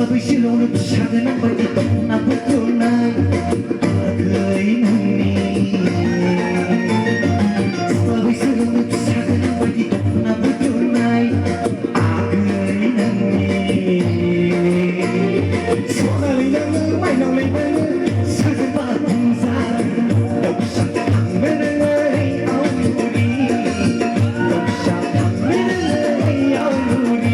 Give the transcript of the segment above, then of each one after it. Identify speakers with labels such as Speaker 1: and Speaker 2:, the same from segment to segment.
Speaker 1: 서비스로는 작은 아버지 나쁘고 난 그이는 서비스로는 작은 아버지 나쁘고 난 그이는 소나리 양은 와이너리는 작은 바둥사 여기서 당면을 아우리 여기서 당면을 아우리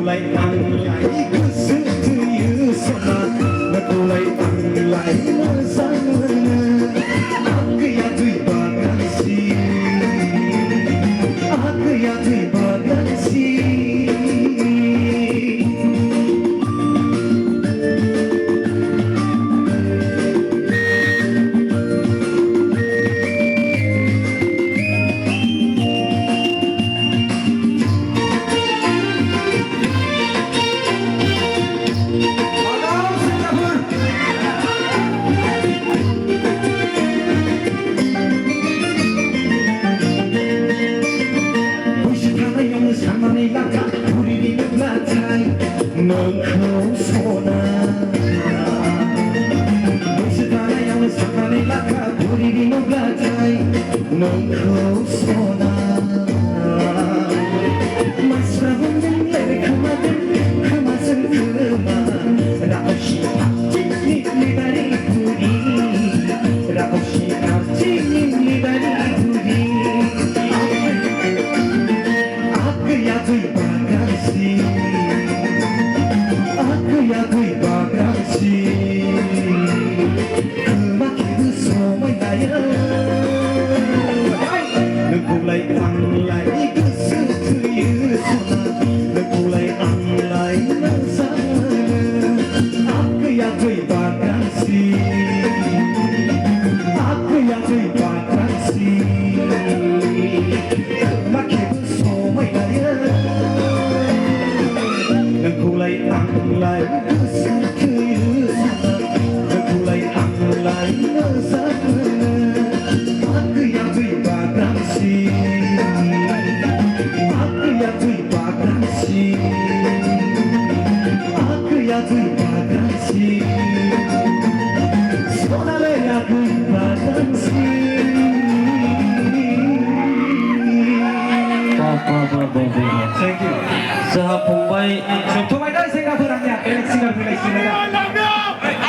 Speaker 1: lại ăn lại cứ giữ thứ sao mà nó lại ăn lại nó sang aku ya tu bagasi aku ya tu bagasi nâng khâu sona Musitana yang sakane laka puri di noblatai nâng khâu sona Mas rahundan lere kamadan kamasan kema Rakoshi apjini libari puri Rakoshi apjini libari puri Aku ya tui bagasi ya tui bagasi kemakin semua daya Negulai anglai kesetuju sana Negulai anglai nasana Aku ya tui bagasi Aku ya tui bagasi kemakin semua daya Negulai anglai kesetuju sana Negulai anglai nasana Aku yang tui bagasi Aku yang tui bagasi Aku yang tui bagasi Sonale aku bagasi
Speaker 2: Thank you. Sa hapong bay,
Speaker 1: Tumay tayo sa kapuran niya, kaya sila sila.